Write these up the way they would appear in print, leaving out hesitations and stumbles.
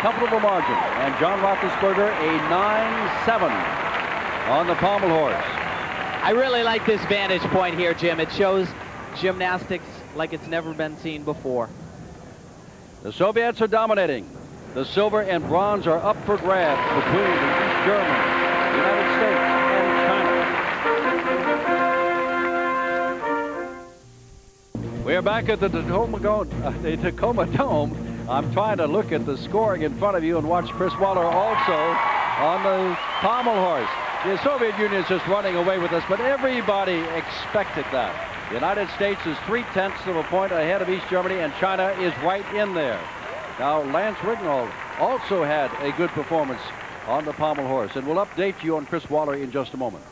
comfortable margin. And John Roethlisberger a 9-7 on the pommel horse. I really like this vantage point here, Jim. It shows gymnastics like it's never been seen before. The Soviets are dominating. The silver and bronze are up for grabs between the East Germans, the United States, and China. We are back at the Tacoma Dome. I'm trying to look at the scoring in front of you and watch Chris Waller also on the pommel horse. The Soviet Union is just running away with us, but everybody expected that. The United States is 0.3 of a point ahead of East Germany, and China is right in there. Now, Lance Rignall also had a good performance on the pommel horse, and we'll update you on Chris Waller in just a moment.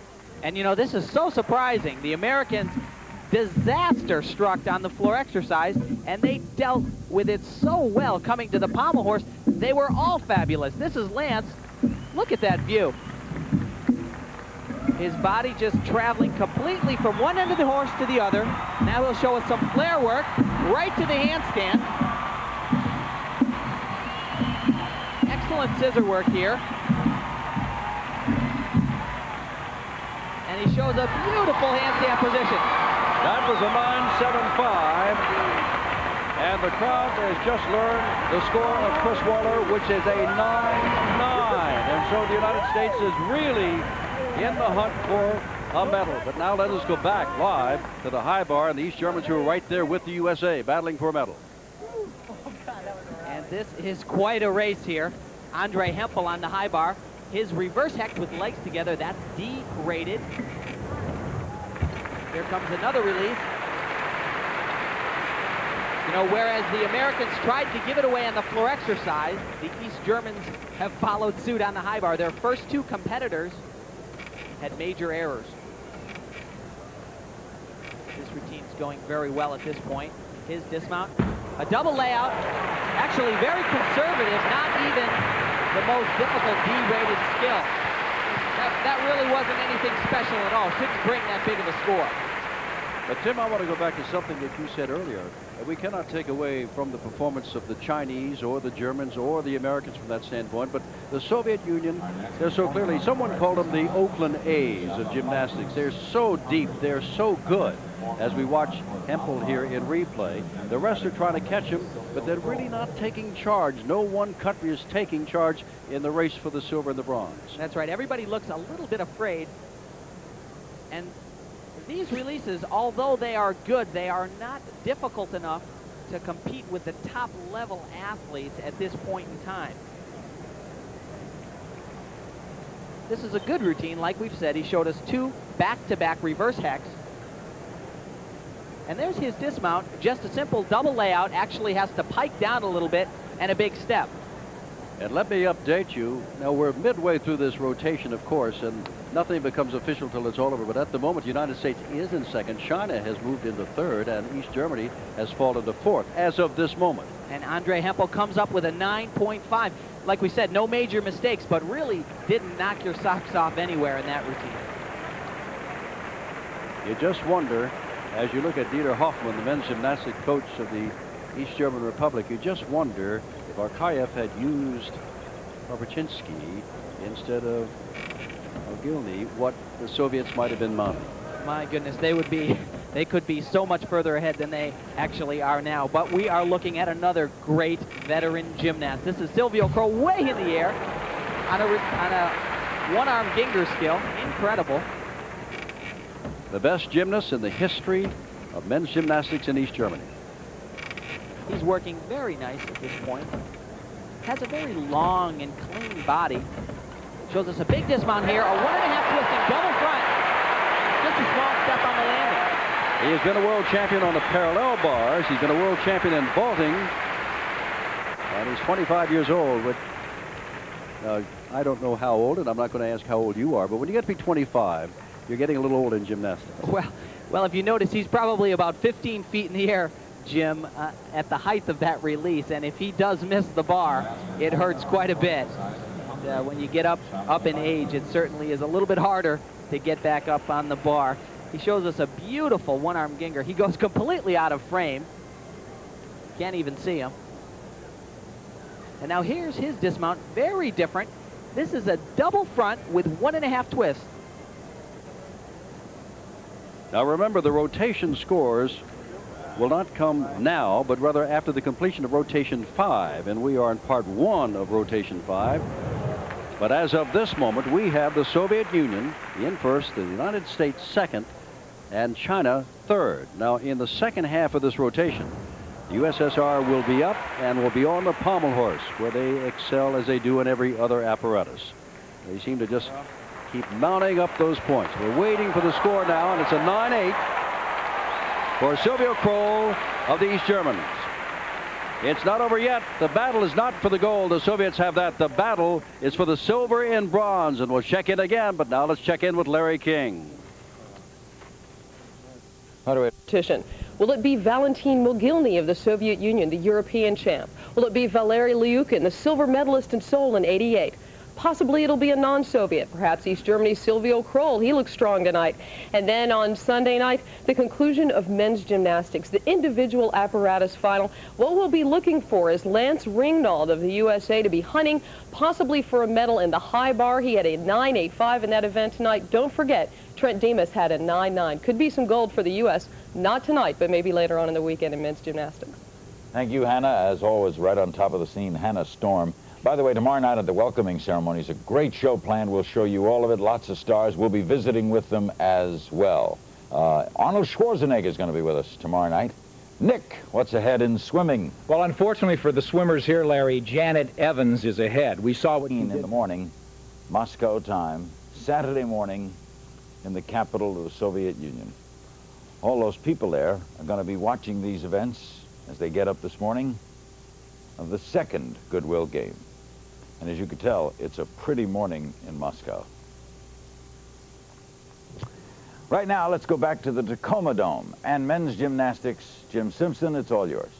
And, you know, this is so surprising. The Americans disaster struck on the floor exercise, and they dealt with it so well coming to the pommel horse. They were all fabulous. This is Lance. Look at that view. His body just traveling completely from one end of the horse to the other. Now he'll show us some flare work right to the handstand. Excellent scissor work here. And he shows a beautiful handstand position. That was a 9.75. And the crowd has just learned the score of Chris Waller, which is a 9.9. And so the United States is really in the hunt for a medal. But now let us go back live to the high bar and the East Germans, who are right there with the USA battling for a medal. And this is quite a race here. Andre Hempel on the high bar. His reverse hex with legs together, that's D-rated. Here comes another release. You know, whereas the Americans tried to give it away on the floor exercise, the East Germans have followed suit on the high bar. Their first two competitors had major errors. This routine's going very well at this point. His dismount, a double layout, actually very conservative, not even the most difficult D-rated skill. That really wasn't anything special at all. Shouldn't bring that big of a score. But Tim, I want to go back to something that you said earlier. We cannot take away from the performance of the Chinese or the Germans or the Americans from that standpoint, but the Soviet Union, they're so clearly, someone called them the Oakland A's of gymnastics. They're so deep, they're so good. As we watch Hempel here in replay, the rest are trying to catch him, but they're really not taking charge. No one country is taking charge in the race for the silver and the bronze. That's right. Everybody looks a little bit afraid. And these releases, although they are good, they are not difficult enough to compete with the top level athletes at this point in time. This is a good routine, like we've said. He showed us two back-to-back reverse hex. And there's his dismount, just a simple double layout, actually has to pike down a little bit, and a big step. And let me update you. Now, we're midway through this rotation, of course, and nothing becomes official till it's all over. But at the moment, the United States is in second. China has moved into third, and East Germany has fallen to fourth as of this moment. And Andre Hempel comes up with a 9.5. Like we said, no major mistakes, but really didn't knock your socks off anywhere in that routine. You just wonder, as you look at Dieter Hoffmann, the men's gymnastics coach of the East German Republic, you just wonder if Arkayev had used Papachinsky instead of Ogilny, what the Soviets might have been mounting. My goodness, they could be so much further ahead than they actually are now. But we are looking at another great veteran gymnast. This is Silvio Crowe, way in the air on a one-arm Ginger skill. Incredible. The best gymnast in the history of men's gymnastics in East Germany. He's working very nice at this point. Has a very long and clean body. Shows us a big dismount here, a 1.5 twisting double front. Just a small step on the landing. He has been a world champion on the parallel bars. He's been a world champion in vaulting. And he's 25 years old. But I don't know how old, and I'm not going to ask how old you are, but when you get to be 25, you're getting a little old in gymnastics. Well, if you notice, he's probably about 15 feet in the air, Jim, at the height of that release. And if he does miss the bar, it hurts quite a bit. When you get up in age, it certainly is a little bit harder to get back up on the bar. He shows us a beautiful one-arm Ginger. He goes completely out of frame. Can't even see him. And now here's his dismount, very different. This is a double front with 1.5 twists. Now remember, the rotation scores will not come now, but rather after the completion of rotation 5, and we are in part 1 of rotation 5. But as of this moment, we have the Soviet Union in first, the United States second, and China third. Now in the second half of this rotation, the USSR will be up and will be on the pommel horse, where they excel as they do in every other apparatus. They seem to just keep mounting up those points. We're waiting for the score now, and it's a 9-8 for Silvio Kroll of the East Germans. It's not over yet. The battle is not for the gold. The Soviets have that. The battle is for the silver and bronze, and we'll check in again, but now let's check in with Larry King. Will it be Valentin Mogilny of the Soviet Union, the European champ? Will it be Valery Lyukin, the silver medalist in Seoul in '88? Possibly it'll be a non-Soviet, perhaps East Germany's Silvio Kroll. He looks strong tonight. And then on Sunday night, the conclusion of men's gymnastics, the individual apparatus final. What we'll be looking for is Lance Ringnauld of the USA to be hunting possibly for a medal in the high bar. He had a 9.85 in that event tonight. Don't forget, Trent Demas had a 9.9. Could be some gold for the U.S. Not tonight, but maybe later on in the weekend in men's gymnastics. Thank you, Hannah. As always, right on top of the scene, Hannah Storm. By the way, tomorrow night at the welcoming ceremony is a great show planned. We'll show you all of it, lots of stars. We'll be visiting with them as well. Arnold Schwarzenegger is going to be with us tomorrow night. Nick, what's ahead in swimming? Well, unfortunately for the swimmers here, Larry, Janet Evans is ahead. We saw what in the morning, Moscow time, Saturday morning in the capital of the Soviet Union. All those people there are going to be watching these events as they get up this morning of the second Goodwill game. And as you can tell, it's a pretty morning in Moscow. Right now, let's go back to the Tacoma Dome and men's gymnastics. Jim Simpson, it's all yours.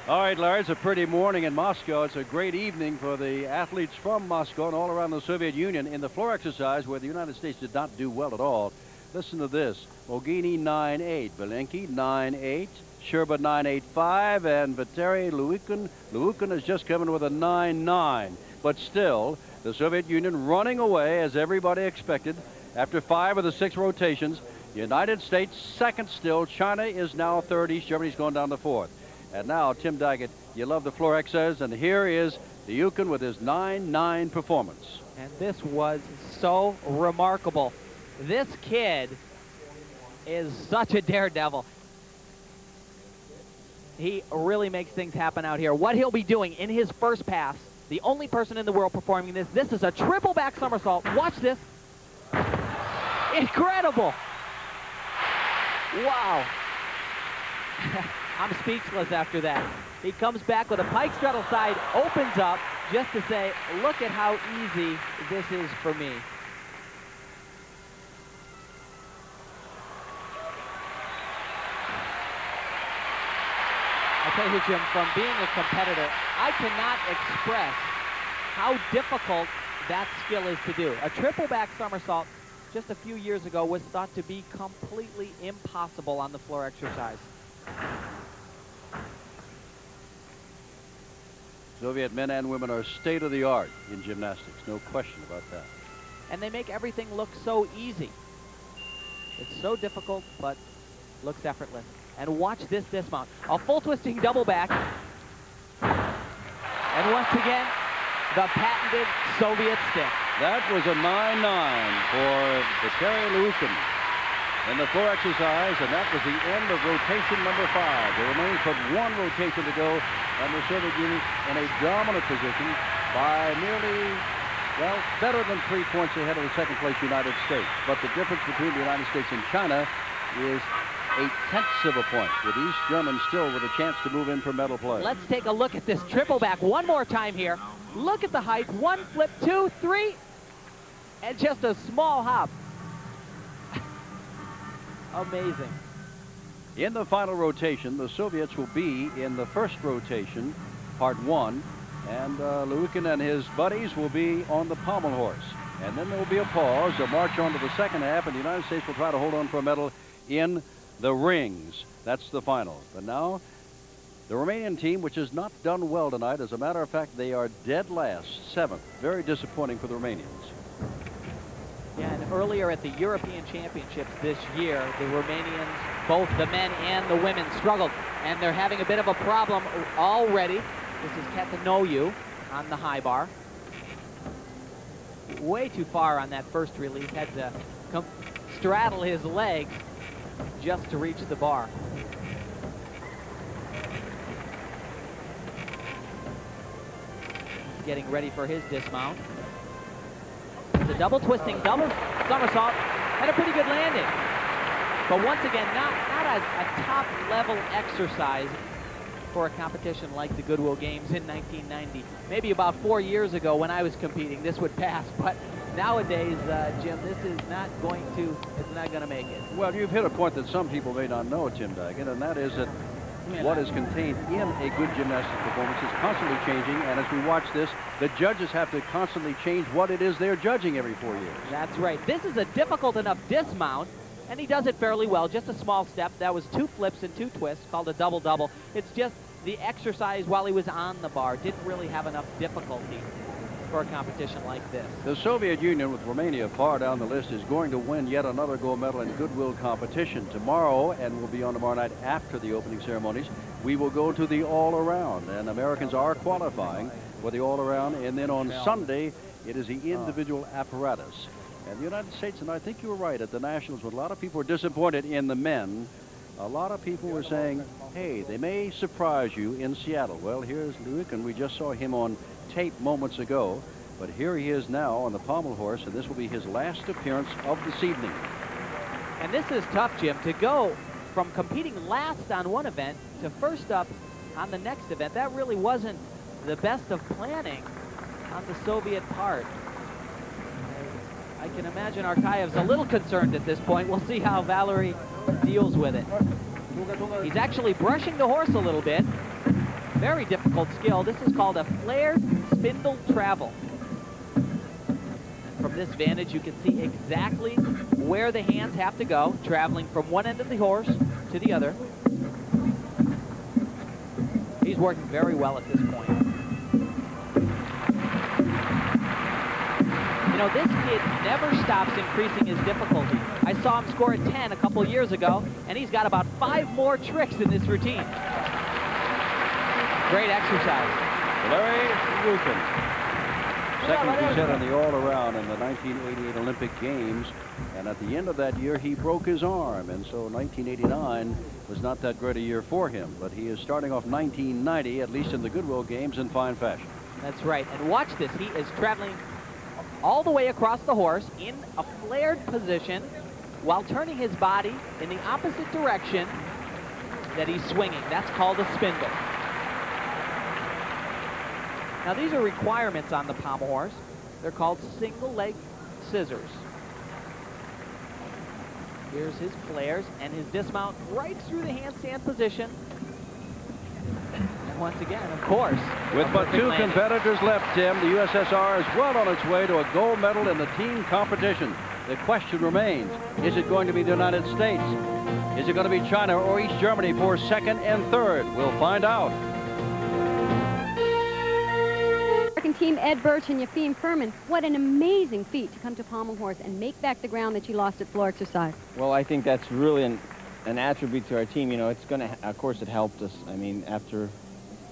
All right, Larry, it's a pretty morning in Moscow. It's a great evening for the athletes from Moscow and all around the Soviet Union. In the floor exercise, where the United States did not do well at all, listen to this. Mogini 9.8, Belenki 9.8, Sherba 9.85, and Valery Lyukin. Lyukin has just come in with a 9.9. But still, the Soviet Union running away, as everybody expected, after 5 of the 6 rotations. United States second still. China is now third. East Germany's going down to fourth. And now, Tim Daggett, you love the floor exercise, and here is Lyukin with his 9.9 performance. And this was so remarkable. This kid is such a daredevil. He really makes things happen out here. What he'll be doing in his first pass, the only person in the world performing this. This is a triple back somersault. Watch this. Incredible. Wow. I'm speechless after that. He comes back with a pike straddle side, opens up, just to say, look at how easy this is for me. I tell you, Jim, from being a competitor, I cannot express how difficult that skill is to do. A triple back somersault just a few years ago was thought to be completely impossible on the floor exercise. Soviet men and women are state-of-the-art in gymnastics, no question about that. And they make everything look so easy. It's so difficult, but looks effortless. And watch this dismount. A full twisting double back. And once again, the patented Soviet stick. That was a 9.9 for Valery Lyukin in the floor exercise, and that was the end of rotation number 5. There remains but 1 rotation to go, and the Soviet Union in a dominant position by nearly, well, better than 3 points ahead of the second place United States. But the difference between the United States and China is 0.8 of a point, with East Germans still with a chance to move in for medal play. Let's take a look at this triple back one more time here. Look at the height. 1 flip, 2, 3, and just a small hop. Amazing. In the final rotation, the Soviets will be in the first rotation, part 1, and Lyukin and his buddies will be on the pommel horse. And then there will be a pause. They'll march on to the second half, and the United States will try to hold on for a medal in the rings. That's the final. But now, The Romanian team, which has not done well tonight, as a matter of fact, they are dead last, 7th. Very disappointing for the Romanians. Yeah, and earlier at the European Championships this year, the Romanians, both the men and the women, struggled. And they're having a bit of a problem already. This is Katanoyu on the high bar. Way too far on that first release. Had to straddle his legs just to reach the bar. He's getting ready for his dismount. The double twisting, double somersault, and a pretty good landing. But once again, not a top level exercise for a competition like the Goodwill Games in 1990. Maybe about 4 years ago when I was competing, this would pass. But nowadays, Jim, this is not going to make it. Well, you've hit a point that some people may not know, Tim Daggett, and that is that what is contained in a good gymnastics performance is constantly changing, and as we watch this, the judges have to constantly change what it is they're judging every 4 years. That's right. This is a difficult enough dismount, and he does it fairly well. Just a small step. That was 2 flips and 2 twists, called a double-double. It's just the exercise while he was on the bar didn't really have enough difficulty for a competition like this. The Soviet Union, with Romania far down the list, is going to win yet another gold medal in Goodwill competition tomorrow, and will be on tomorrow night after the opening ceremonies. We will go to the all-around, and Americans are qualifying for the all-around, and then on Sunday it is the individual apparatus. And the United States, and I think you were right, at the Nationals, when a lot of people were disappointed in the men, a lot of people were saying, hey, they may surprise you in Seattle. Well, here's Luke, and we just saw him on tape moments ago, but here he is now on the pommel horse, and this will be his last appearance of this evening. And this is tough, Jim, to go from competing last on one event to first up on the next event. That really wasn't the best of planning on the Soviet part. I can imagine Arkayev's a little concerned at this point. We'll see how Valery deals with it. He's actually brushing the horse a little bit. Very difficult skill. This is called a flared spindle travel. From this vantage, you can see exactly where the hands have to go, traveling from one end of the horse to the other. He's working very well at this point. You know, this kid never stops increasing his difficulty. I saw him score a 10 a couple years ago, and he's got about 5 more tricks in this routine. Great exercise. Larry Lukin. Second he set on the all-around in the 1988 Olympic Games, and at the end of that year he broke his arm, and so 1989 was not that great a year for him, but he is starting off 1990, at least in the Goodwill Games, in fine fashion. That's right, and watch this. He is traveling all the way across the horse in a flared position while turning his body in the opposite direction that he's swinging. That's called a spindle. Now, these are requirements on the pommel horse. They're called single leg scissors. Here's his flares and his dismount right through the handstand position. And once again, of course, with but 2 competitors left, Tim, the USSR is well on its way to a gold medal in the team competition. The question remains, is it going to be the United States? Is it going to be China or East Germany for 2nd and 3rd? We'll find out. Team Ed Birch and Yefim Furman, what an amazing feat to come to pommel horse and make back the ground that you lost at floor exercise. Well, I think that's really an attribute to our team. You know, it's going to, of course, it helped us. I mean, after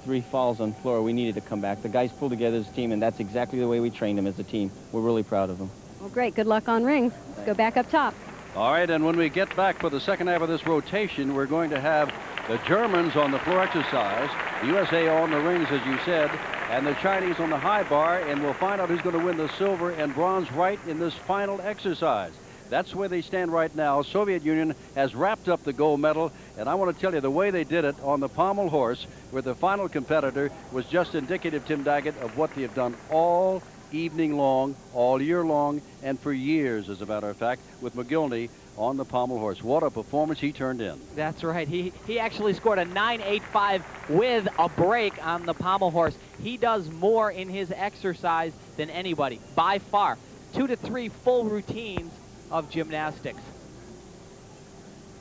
3 falls on floor, we needed to come back. The guys pulled together as a team, and that's exactly the way we trained them as a team. We're really proud of them. Well, great. Good luck on rings. Let's go back up top. All right, and when we get back for the second half of this rotation, we're going to have the Germans on the floor exercise, the USA on the rings, as you said, and the Chinese on the high bar, and we'll find out who's going to win the silver and bronze right in this final exercise. That's where they stand right now. Soviet Union has wrapped up the gold medal, and I want to tell you the way they did it on the pommel horse with the final competitor was just indicative, Tim Daggett, of what they have done all evening long, all year long, and for years, as a matter of fact, with McGillney on the pommel horse. What a performance he turned in. That's right. He actually scored a 9.85 with a break on the pommel horse. He does more in his exercise than anybody, by far. 2 to 3 full routines of gymnastics.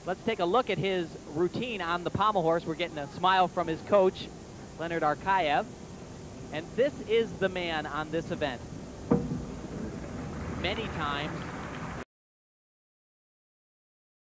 Let's take a look at his routine on the pommel horse. We're getting a smile from his coach, Leonard Arkayev. And this is the man on this event. Many times